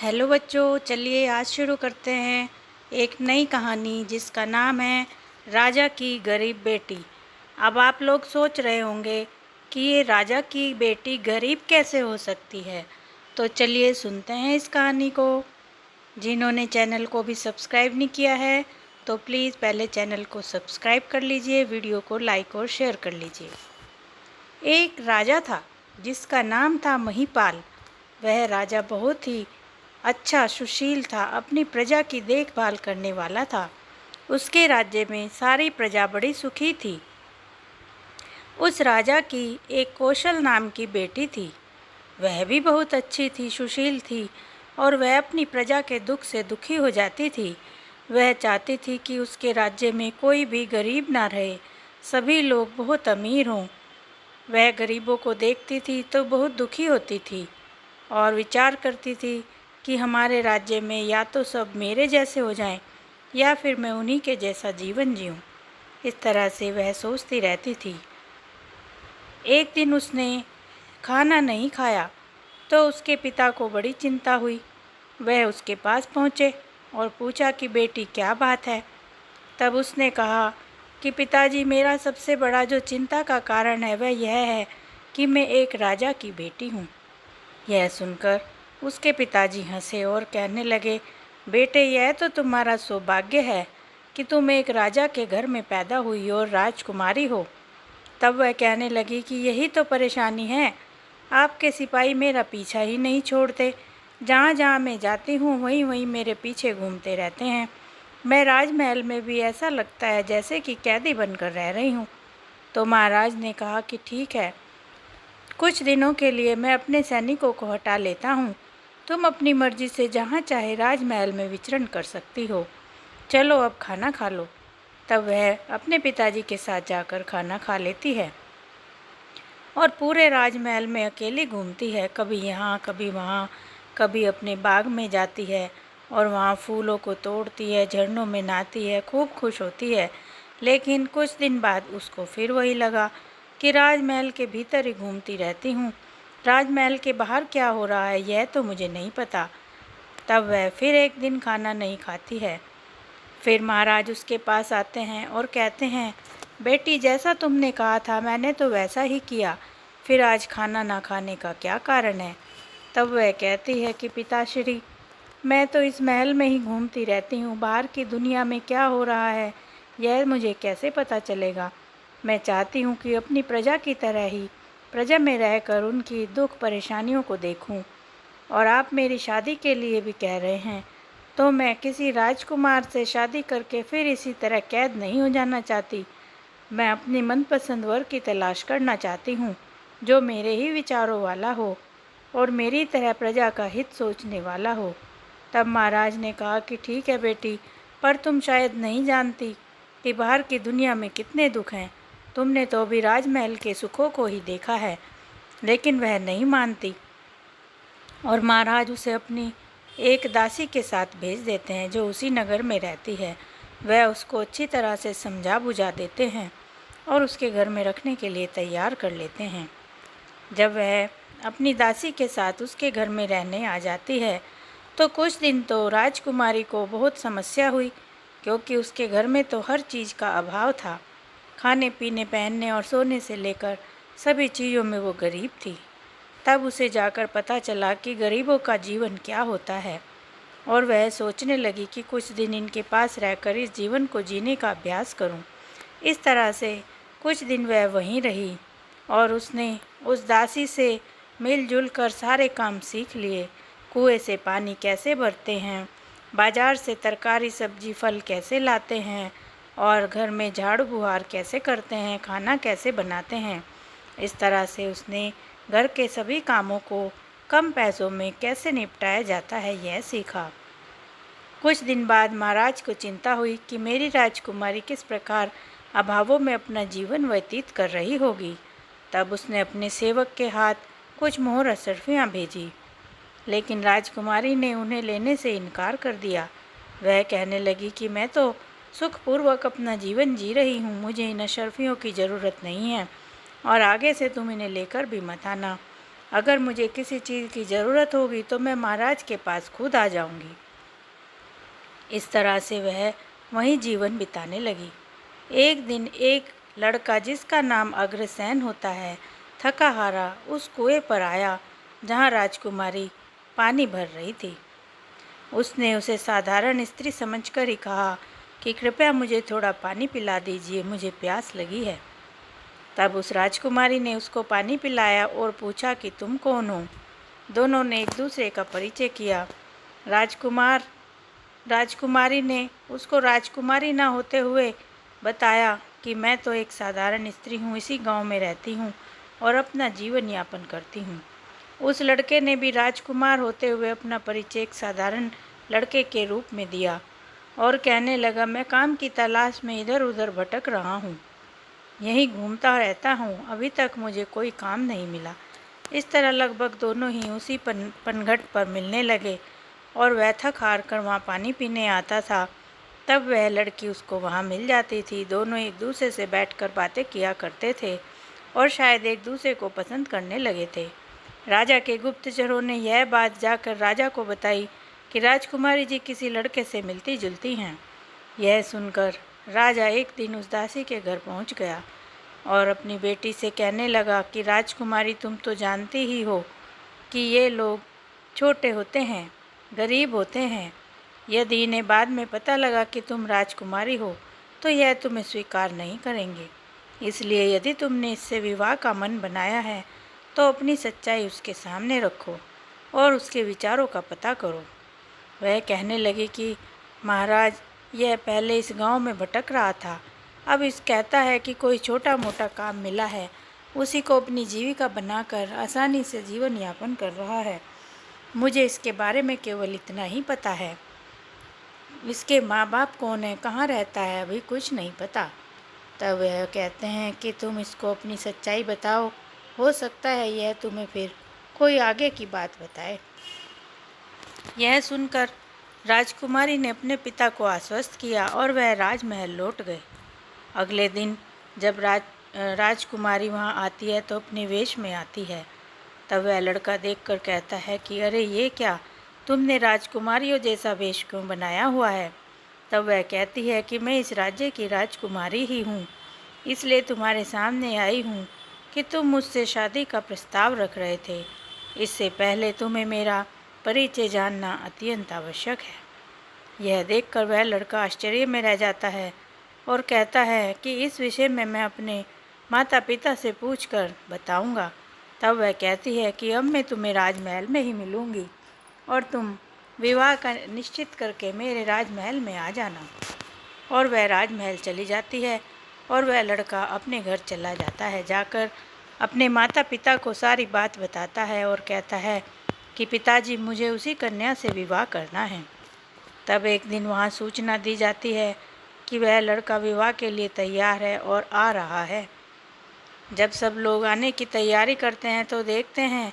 Hello बच्चों, चलिए आज शुरू करते हैं एक नई कहानी जिसका नाम है राजा की गरीब बेटी। अब आप लोग सोच रहे होंगे कि ये राजा की बेटी गरीब कैसे हो सकती है, तो चलिए सुनते हैं इस कहानी को। जिन्होंने चैनल को भी सब्सक्राइब नहीं किया है तो प्लीज़ पहले चैनल को सब्सक्राइब कर लीजिए, वीडियो को लाइक और शेयर कर लीजिए। एक राजा था जिसका नाम था महिपाल। वह राजा बहुत ही अच्छा सुशील था, अपनी प्रजा की देखभाल करने वाला था। उसके राज्य में सारी प्रजा बड़ी सुखी थी। उस राजा की एक कौशल नाम की बेटी थी। वह भी बहुत अच्छी थी, सुशील थी और वह अपनी प्रजा के दुख से दुखी हो जाती थी। वह चाहती थी कि उसके राज्य में कोई भी गरीब ना रहे, सभी लोग बहुत अमीर हों। वह गरीबों को देखती थी तो बहुत दुखी होती थी और विचार करती थी कि हमारे राज्य में या तो सब मेरे जैसे हो जाएं या फिर मैं उन्हीं के जैसा जीवन जीऊं। इस तरह से वह सोचती रहती थी। एक दिन उसने खाना नहीं खाया तो उसके पिता को बड़ी चिंता हुई। वह उसके पास पहुँचे और पूछा कि बेटी क्या बात है। तब उसने कहा कि पिताजी, मेरा सबसे बड़ा जो चिंता का कारण है वह यह है कि मैं एक राजा की बेटी हूँ। यह सुनकर उसके पिताजी हंसे और कहने लगे, बेटे, यह तो तुम्हारा सौभाग्य है कि तुम एक राजा के घर में पैदा हुई और राजकुमारी हो। तब वह कहने लगी कि यही तो परेशानी है, आपके सिपाही मेरा पीछा ही नहीं छोड़ते। जहाँ जहाँ मैं जाती हूँ वहीं वहीं मेरे पीछे घूमते रहते हैं। मैं राजमहल में भी ऐसा लगता है जैसे कि कैदी बनकर रह रही हूँ। तो महाराज ने कहा कि ठीक है, कुछ दिनों के लिए मैं अपने सैनिकों को हटा लेता हूँ। तुम अपनी मर्जी से जहाँ चाहे राजमहल में विचरण कर सकती हो। चलो अब खाना खा लो। तब वह अपने पिताजी के साथ जाकर खाना खा लेती है और पूरे राजमहल में अकेली घूमती है, कभी यहाँ कभी वहाँ, कभी अपने बाग में जाती है और वहाँ फूलों को तोड़ती है, झरनों में नहाती है, खूब खुश होती है। लेकिन कुछ दिन बाद उसको फिर वही लगा कि राजमहल के भीतर ही घूमती रहती हूँ, राजमहल के बाहर क्या हो रहा है यह तो मुझे नहीं पता। तब वह फिर एक दिन खाना नहीं खाती है। फिर महाराज उसके पास आते हैं और कहते हैं, बेटी, जैसा तुमने कहा था मैंने तो वैसा ही किया, फिर आज खाना ना खाने का क्या कारण है। तब वह कहती है कि पिताश्री, मैं तो इस महल में ही घूमती रहती हूँ, बाहर की दुनिया में क्या हो रहा है यह मुझे कैसे पता चलेगा। मैं चाहती हूँ कि अपनी प्रजा की तरह ही प्रजा में रहकर उनकी दुख परेशानियों को देखूँ। और आप मेरी शादी के लिए भी कह रहे हैं, तो मैं किसी राजकुमार से शादी करके फिर इसी तरह कैद नहीं हो जाना चाहती। मैं अपनी मनपसंद वर की तलाश करना चाहती हूँ जो मेरे ही विचारों वाला हो और मेरी तरह प्रजा का हित सोचने वाला हो। तब महाराज ने कहा कि ठीक है बेटी, पर तुम शायद नहीं जानती कि बाहर की दुनिया में कितने दुख हैं। तुमने तो अभी राजमहल के सुखों को ही देखा है। लेकिन वह नहीं मानती और महाराज उसे अपनी एक दासी के साथ भेज देते हैं जो उसी नगर में रहती है। वह उसको अच्छी तरह से समझा बुझा देते हैं और उसके घर में रखने के लिए तैयार कर लेते हैं। जब वह अपनी दासी के साथ उसके घर में रहने आ जाती है तो कुछ दिन तो राजकुमारी को बहुत समस्या हुई, क्योंकि उसके घर में तो हर चीज़ का अभाव था। खाने पीने, पहनने और सोने से लेकर सभी चीज़ों में वो गरीब थी। तब उसे जाकर पता चला कि गरीबों का जीवन क्या होता है और वह सोचने लगी कि कुछ दिन इनके पास रहकर इस जीवन को जीने का अभ्यास करूं। इस तरह से कुछ दिन वह वहीं रही और उसने उस दासी से मिलजुल कर सारे काम सीख लिए। कुएं से पानी कैसे भरते हैं, बाजार से तरकारी सब्जी फल कैसे लाते हैं और घर में झाड़ू बुहार कैसे करते हैं, खाना कैसे बनाते हैं। इस तरह से उसने घर के सभी कामों को कम पैसों में कैसे निपटाया जाता है यह सीखा। कुछ दिन बाद महाराज को चिंता हुई कि मेरी राजकुमारी किस प्रकार अभावों में अपना जीवन व्यतीत कर रही होगी। तब उसने अपने सेवक के हाथ कुछ मोहर अशर्फियाँ भेजी, लेकिन राजकुमारी ने उन्हें लेने से इनकार कर दिया। वह कहने लगी कि मैं तो सुखपूर्वक अपना जीवन जी रही हूँ, मुझे इन अशर्फियों की ज़रूरत नहीं है और आगे से तुम इन्हें लेकर भी मत आना। अगर मुझे किसी चीज़ की ज़रूरत होगी तो मैं महाराज के पास खुद आ जाऊंगी। इस तरह से वह वहीं जीवन बिताने लगी। एक दिन एक लड़का जिसका नाम अग्रसेन होता है, थका हारा उस कुएं पर आया जहाँ राजकुमारी पानी भर रही थी। उसने उसे साधारण स्त्री समझकर ही कहा कि कृपया मुझे थोड़ा पानी पिला दीजिए, मुझे प्यास लगी है। तब उस राजकुमारी ने उसको पानी पिलाया और पूछा कि तुम कौन हो। दोनों ने एक दूसरे का परिचय किया। राजकुमारी ने उसको राजकुमारी ना होते हुए बताया कि मैं तो एक साधारण स्त्री हूँ, इसी गांव में रहती हूँ और अपना जीवन यापन करती हूँ। उस लड़के ने भी राजकुमार होते हुए अपना परिचय एक साधारण लड़के के रूप में दिया और कहने लगा, मैं काम की तलाश में इधर उधर भटक रहा हूँ, यहीं घूमता रहता हूँ, अभी तक मुझे कोई काम नहीं मिला। इस तरह लगभग दोनों ही उसी पनघट पर मिलने लगे और वह थक हार कर वहाँ पानी पीने आता था, तब वह लड़की उसको वहाँ मिल जाती थी। दोनों एक दूसरे से बैठकर बातें किया करते थे और शायद एक दूसरे को पसंद करने लगे थे। राजा के गुप्तचरों ने यह बात जाकर राजा को बताई कि राजकुमारी जी किसी लड़के से मिलती जुलती हैं। यह सुनकर राजा एक दिन उस दासी के घर पहुंच गया और अपनी बेटी से कहने लगा कि राजकुमारी, तुम तो जानती ही हो कि ये लोग छोटे होते हैं, गरीब होते हैं। यदि इन्हें बाद में पता लगा कि तुम राजकुमारी हो तो यह तुम्हें स्वीकार नहीं करेंगे। इसलिए यदि तुमने इससे विवाह का मन बनाया है तो अपनी सच्चाई उसके सामने रखो और उसके विचारों का पता करो। वह कहने लगी कि महाराज, यह पहले इस गांव में भटक रहा था, अब इस कहता है कि कोई छोटा मोटा काम मिला है, उसी को अपनी जीविका बनाकर आसानी से जीवन यापन कर रहा है। मुझे इसके बारे में केवल इतना ही पता है। इसके माँ बाप कौन है, कहाँ रहता है, अभी कुछ नहीं पता। तब वह कहते हैं कि तुम इसको अपनी सच्चाई बताओ, हो सकता है यह तुम्हें फिर कोई आगे की बात बताए। यह सुनकर राजकुमारी ने अपने पिता को आश्वस्त किया और वह राजमहल लौट गए। अगले दिन जब राजकुमारी वहाँ आती है तो अपने वेश में आती है। तब वह लड़का देखकर कहता है कि अरे ये क्या, तुमने राजकुमारियों जैसा वेश क्यों बनाया हुआ है। तब वह कहती है कि मैं इस राज्य की राजकुमारी ही हूँ, इसलिए तुम्हारे सामने आई हूँ कि तुम मुझसे शादी का प्रस्ताव रख रहे थे। इससे पहले तुम्हें मेरा परिचय जानना अत्यंत आवश्यक है। यह देखकर वह लड़का आश्चर्य में रह जाता है और कहता है कि इस विषय में मैं अपने माता पिता से पूछकर बताऊंगा। तब वह कहती है कि अब मैं तुम्हें राजमहल में ही मिलूंगी और तुम विवाह का निश्चित करके मेरे राजमहल में आ जाना। और वह राजमहल चली जाती है और वह लड़का अपने घर चला जाता है। जाकर अपने माता पिता को सारी बात बताता है और कहता है कि पिताजी, मुझे उसी कन्या से विवाह करना है। तब एक दिन वहाँ सूचना दी जाती है कि वह लड़का विवाह के लिए तैयार है और आ रहा है। जब सब लोग आने की तैयारी करते हैं तो देखते हैं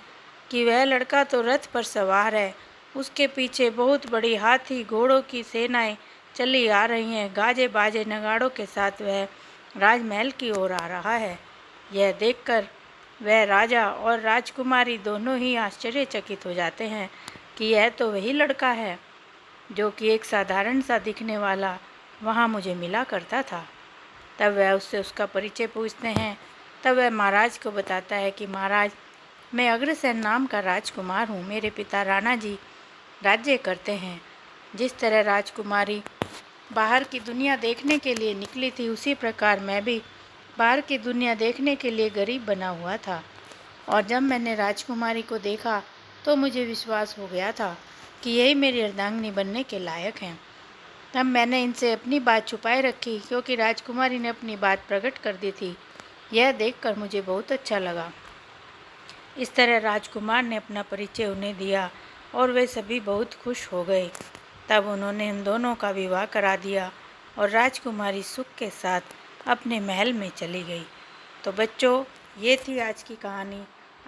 कि वह लड़का तो रथ पर सवार है, उसके पीछे बहुत बड़ी हाथी घोड़ों की सेनाएं चली आ रही हैं। गाजे बाजे नगाड़ों के साथ वह राजमहल की ओर आ रहा है। यह देखकर वह राजा और राजकुमारी दोनों ही आश्चर्यचकित हो जाते हैं कि यह तो वही लड़का है जो कि एक साधारण सा दिखने वाला वहाँ मुझे मिला करता था। तब वह उससे उसका परिचय पूछते हैं। तब वह महाराज को बताता है कि महाराज, मैं अग्रसेन नाम का राजकुमार हूँ, मेरे पिता राणा जी राज्य करते हैं। जिस तरह राजकुमारी बाहर की दुनिया देखने के लिए निकली थी, उसी प्रकार मैं भी बाहर की दुनिया देखने के लिए गरीब बना हुआ था। और जब मैंने राजकुमारी को देखा तो मुझे विश्वास हो गया था कि यही मेरी अर्धांगिनी बनने के लायक हैं। तब मैंने इनसे अपनी बात छुपाए रखी क्योंकि राजकुमारी ने अपनी बात प्रकट कर दी थी। यह देखकर मुझे बहुत अच्छा लगा। इस तरह राजकुमार ने अपना परिचय उन्हें दिया और वे सभी बहुत खुश हो गए। तब उन्होंने इन दोनों का विवाह करा दिया और राजकुमारी सुख के साथ अपने महल में चली गई। तो बच्चों, ये थी आज की कहानी।